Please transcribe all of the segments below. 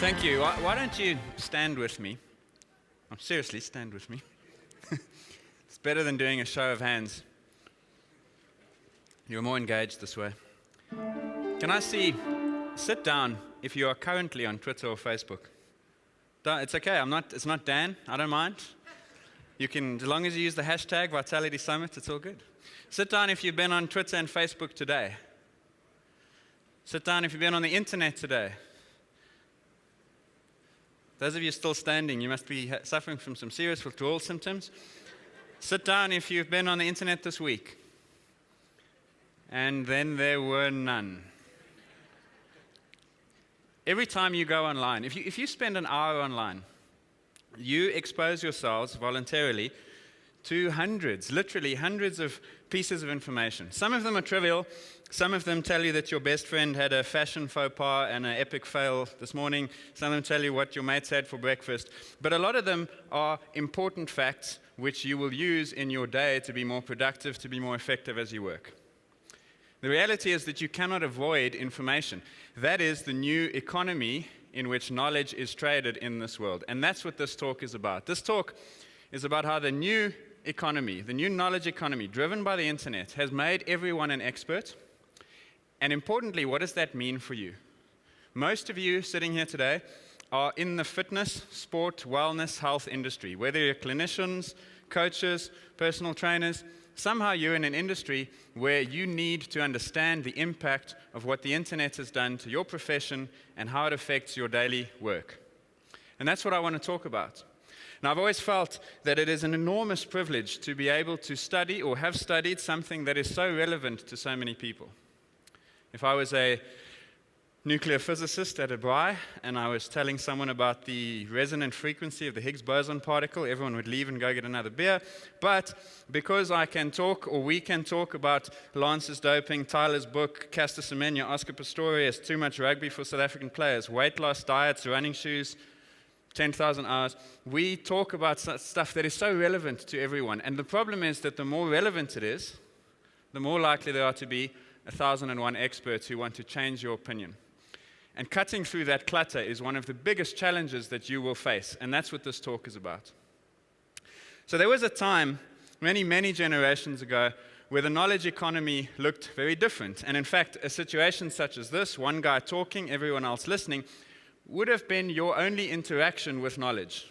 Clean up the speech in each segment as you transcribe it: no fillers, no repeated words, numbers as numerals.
Thank you. Why don't you stand with me? Seriously, stand with me. It's better than doing a show of hands. You're more engaged this way. Can I see, sit down if you are currently on Twitter or Facebook. It's okay, it's not Dan, I don't mind. You can, as long as you use the hashtag Vitality Summit, it's all good. Sit down if you've been on Twitter and Facebook today. Sit down if you've been on the internet today. Those of you still standing, you must be suffering from some serious withdrawal symptoms. Sit down if you've been on the internet this week. And then there were none. Every time you go online, if you spend an hour online, you expose yourselves voluntarily to literally hundreds of pieces of information. Some of them are trivial. Some of them tell you that your best friend had a fashion faux pas and an epic fail this morning. Some of them tell you what your mates had for breakfast. But a lot of them are important facts which you will use in your day to be more productive, to be more effective as you work. The reality is that you cannot avoid information. That is the new economy in which knowledge is traded in this world. And that's what this talk is about. This talk is about how the new economy, the new knowledge economy driven by the internet has made everyone an expert. And importantly, what does that mean for you? Most of you sitting here today are in the fitness, sport, wellness, health industry. Whether you're clinicians, coaches, personal trainers, somehow you're in an industry where you need to understand the impact of what the internet has done to your profession and how it affects your daily work. And that's what I want to talk about. Now, I've always felt that it is an enormous privilege to be able to study or have studied something that is so relevant to so many people. If I was a nuclear physicist at a BRI and I was telling someone about the resonant frequency of the Higgs boson particle, everyone would leave and go get another beer. But because I can talk, or we can talk about Lance's doping, Tyler's book, Caster Semenya, Oscar Pistorius, too much rugby for South African players, weight loss diets, running shoes, 10,000 hours, we talk about stuff that is so relevant to everyone. And the problem is that the more relevant it is, the more likely there are to be 1,001 experts who want to change your opinion. And cutting through that clutter is one of the biggest challenges that you will face, and that's what this talk is about. So there was a time, many, many generations ago, where the knowledge economy looked very different. And in fact, a situation such as this, one guy talking, everyone else listening, would have been your only interaction with knowledge.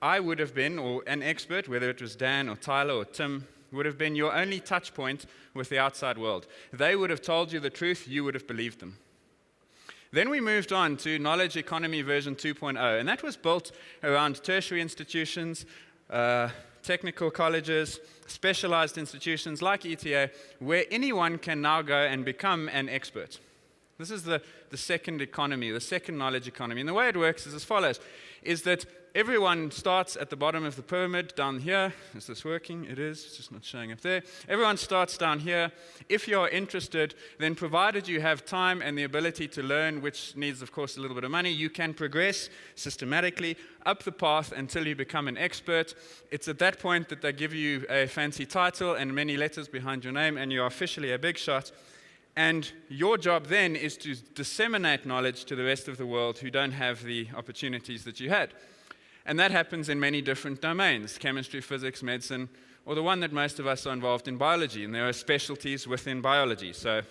I would have been, or an expert, whether it was Dan or Tyler or Tim, would have been your only touch point with the outside world. They would have told you the truth, you would have believed them. Then we moved on to Knowledge Economy version 2.0, and that was built around tertiary institutions, technical colleges, specialized institutions like ETA, where anyone can now go and become an expert. This is the second economy, the second knowledge economy. And the way it works is as follows, is that everyone starts at the bottom of the pyramid down here. Is this working? It is. It's just not showing up there. Everyone starts down here. If you're interested, then provided you have time and the ability to learn, which needs, of course, a little bit of money, you can progress systematically up the path until you become an expert. It's at that point that they give you a fancy title and many letters behind your name, and you're officially a big shot. And your job then is to disseminate knowledge to the rest of the world who don't have the opportunities that you had. And that happens in many different domains, chemistry, physics, medicine, or the one that most of us are involved in, biology. And there are specialties within biology. So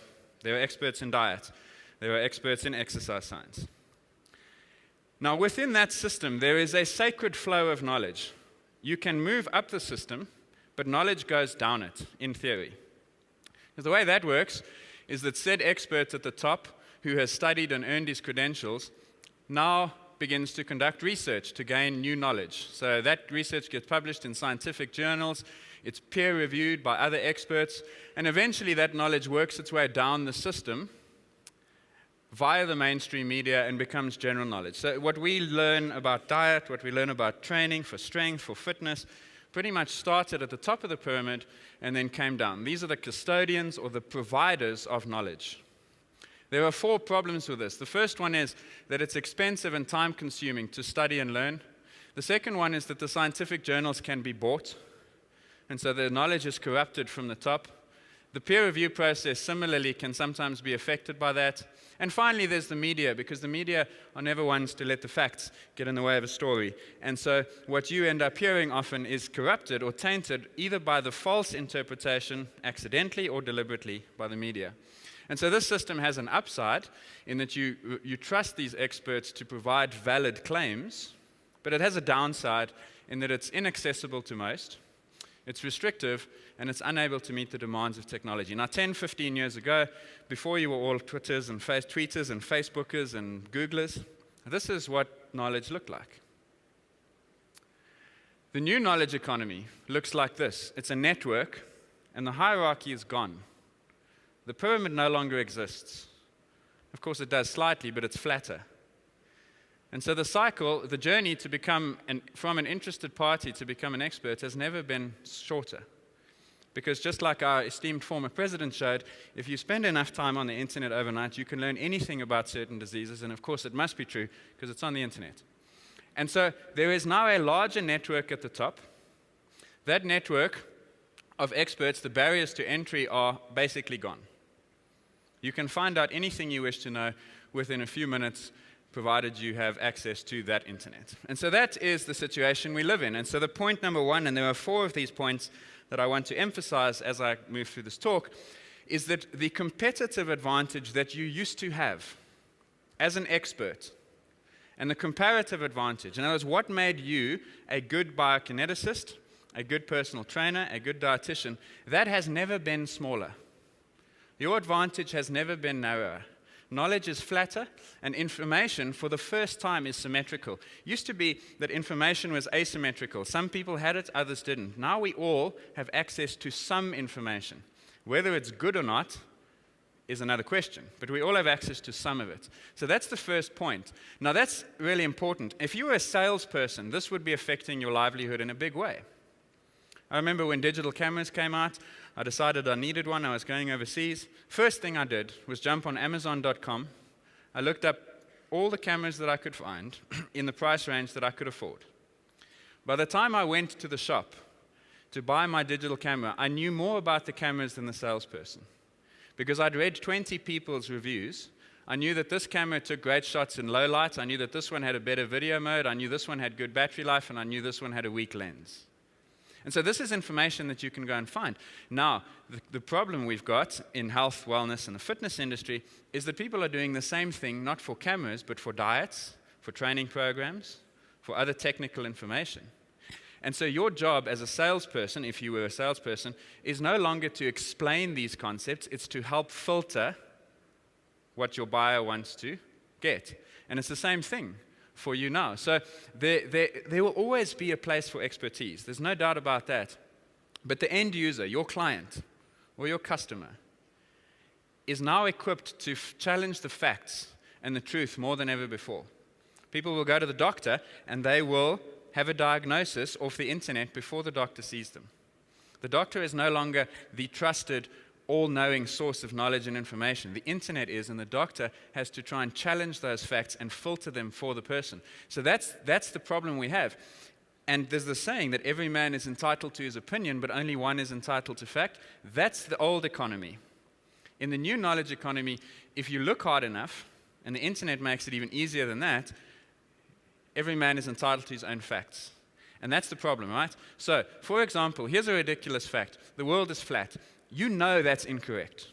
there are experts in diet. There are experts in exercise science. Now, within that system, there is a sacred flow of knowledge. You can move up the system, but knowledge goes down it, in theory. Because the way that works is that said expert at the top, who has studied and earned his credentials, now begins to conduct research to gain new knowledge. So that research gets published in scientific journals, it's peer-reviewed by other experts, and eventually that knowledge works its way down the system via the mainstream media and becomes general knowledge. So what we learn about diet, what we learn about training for strength, for fitness, pretty much started at the top of the pyramid and then came down. These are the custodians or the providers of knowledge. There are 4 problems with this. The first one is that it's expensive and time-consuming to study and learn. The second one is that the scientific journals can be bought, and so the knowledge is corrupted from the top. The peer review process similarly can sometimes be affected by that. And finally, there's the media, because the media are never ones to let the facts get in the way of a story. And so what you end up hearing often is corrupted or tainted either by the false interpretation, accidentally or deliberately, by the media. And so this system has an upside in that you trust these experts to provide valid claims, but it has a downside in that it's inaccessible to most, it's restrictive, and it's unable to meet the demands of technology. Now, 10, 15 years ago, before you were all tweeters and Facebookers and Googlers, this is what knowledge looked like. The new knowledge economy looks like this. It's a network, and the hierarchy is gone. The pyramid no longer exists. Of course, it does slightly, but it's flatter. And so the cycle, the journey to become, from an interested party to become an expert has never been shorter. Because just like our esteemed former president showed, if you spend enough time on the internet overnight, you can learn anything about certain diseases. And of course, it must be true because it's on the internet. And so there is now a larger network at the top. That network of experts, the barriers to entry are basically gone. You can find out anything you wish to know within a few minutes, provided you have access to that internet. And so that is the situation we live in. And so the point number one, and there are 4 of these points that I want to emphasize as I move through this talk, is that the competitive advantage that you used to have as an expert, and the comparative advantage, in other words, what made you a good biokineticist, a good personal trainer, a good dietitian, that has never been smaller. Your advantage has never been narrower. Knowledge is flatter, and information, for the first time, is symmetrical. Used to be that information was asymmetrical. Some people had it, others didn't. Now we all have access to some information. Whether it's good or not is another question, but we all have access to some of it. So that's the first point. Now that's really important. If you were a salesperson, this would be affecting your livelihood in a big way. I remember when digital cameras came out, I decided I needed one. I was going overseas. First thing I did was jump on Amazon.com. I looked up all the cameras that I could find in the price range that I could afford. By the time I went to the shop to buy my digital camera, I knew more about the cameras than the salesperson. Because I'd read 20 people's reviews, I knew that this camera took great shots in low light. I knew that this one had a better video mode. I knew this one had good battery life, and I knew this one had a weak lens. And so this is information that you can go and find. Now, the problem we've got in health, wellness, and the fitness industry is that people are doing the same thing, not for cameras, but for diets, for training programs, for other technical information. And so your job as a salesperson, if you were a salesperson, is no longer to explain these concepts. It's to help filter what your buyer wants to get. And it's the same thing for you now. So there will always be a place for expertise. There's no doubt about that. But the end user, your client or your customer, is now equipped to challenge the facts and the truth more than ever before. People will go to the doctor and they will have a diagnosis off the internet before the doctor sees them. The doctor is no longer the trusted, all-knowing source of knowledge and information. The internet is, and the doctor has to try and challenge those facts and filter them for the person. So that's the problem we have. And there's the saying that every man is entitled to his opinion, but only one is entitled to fact. That's the old economy. In the new knowledge economy, if you look hard enough, and the internet makes it even easier than that, every man is entitled to his own facts. And that's the problem, right? So, for example, here's a ridiculous fact. The world is flat. You know that's incorrect.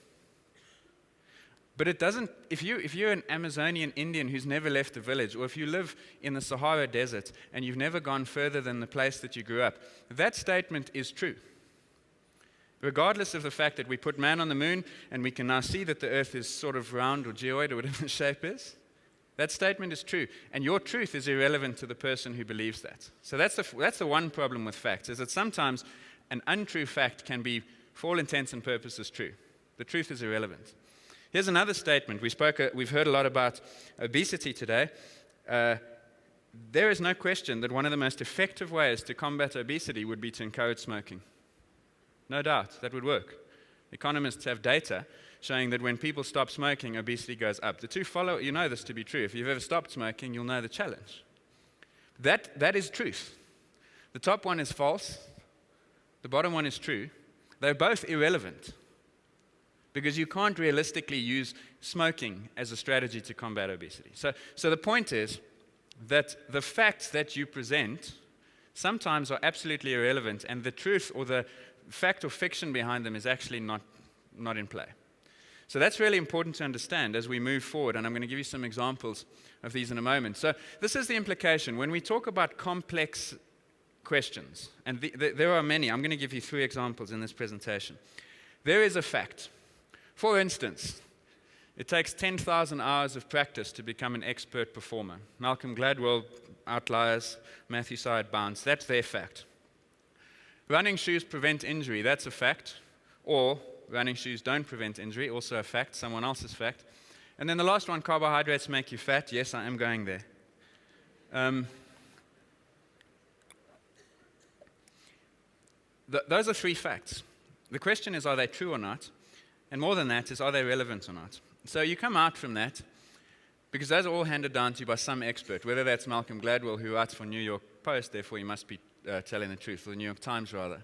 But it doesn't, if you're an Amazonian Indian who's never left the village, or if you live in the Sahara Desert and you've never gone further than the place that you grew up, that statement is true. Regardless of the fact that we put man on the moon and we can now see that the earth is sort of round or geoid or whatever the shape is, that statement is true. And your truth is irrelevant to the person who believes that. So that's the one problem with facts, is that sometimes an untrue fact can be, for all intents and purposes, true. The truth is irrelevant. Here's another statement. We've heard a lot about obesity today. There is no question that one of the most effective ways to combat obesity would be to encourage smoking. No doubt, that would work. Economists have data showing that when people stop smoking, obesity goes up. The two follow, you know this to be true. If you've ever stopped smoking, you'll know the challenge. That is truth. The top one is false. The bottom one is true. They're both irrelevant. because you can't realistically use smoking as a strategy to combat obesity. So the point is that the facts that you present sometimes are absolutely irrelevant, and the truth or the fact or fiction behind them is actually not in play. So that's really important to understand as we move forward, and I'm going to give you some examples of these in a moment. So this is the implication. When we talk about complex questions, and there are many, I'm going to give you 3 examples in this presentation. There is a fact. For instance, it takes 10,000 hours of practice to become an expert performer. Malcolm Gladwell, Outliers, Matthew Syed, Bounce, that's their fact. Running shoes prevent injury, that's a fact. Or running shoes don't prevent injury, also a fact, someone else's fact. And then the last one, carbohydrates make you fat. Yes, I am going there. Those are 3 facts. The question is, are they true or not? And more than that is, are they relevant or not? So you come out from that, because those are all handed down to you by some expert, whether that's Malcolm Gladwell, who writes for New York Post, therefore he must be telling the truth, or the New York Times rather.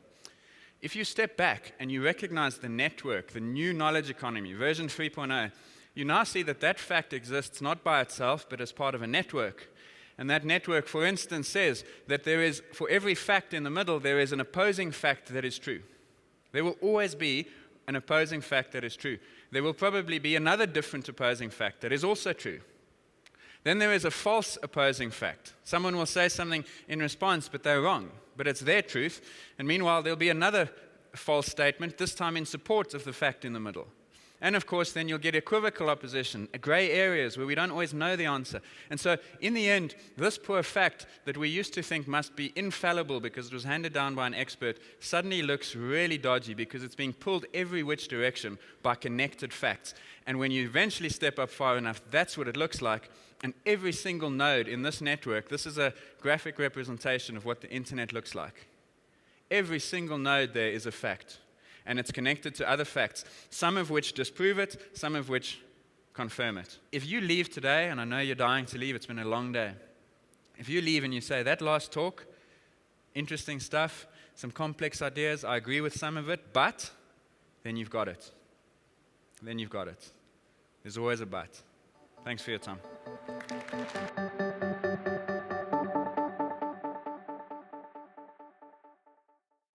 If you step back and you recognize the network, the new knowledge economy, version 3.0, you now see that that fact exists not by itself, but as part of a network. And that network, for instance, says that there is, for every fact in the middle, there is an opposing fact that is true. There will always be an opposing fact that is true. There will probably be another different opposing fact that is also true. Then there is a false opposing fact. Someone will say something in response, but they're wrong. But it's their truth. And meanwhile, there'll be another false statement, this time in support of the fact in the middle. And of course, then you'll get equivocal opposition, gray areas where we don't always know the answer. And so, in the end, this poor fact that we used to think must be infallible because it was handed down by an expert suddenly looks really dodgy because it's being pulled every which direction by connected facts. And when you eventually step up far enough, that's what it looks like. And every single node in this network, this is a graphic representation of what the internet looks like. Every single node there is a fact. And it's connected to other facts, some of which disprove it, some of which confirm it. If you leave today, and I know you're dying to leave, it's been a long day. If you leave and you say, that last talk, interesting stuff, some complex ideas, I agree with some of it, but, then you've got it. Then you've got it. There's always a but. Thanks for your time.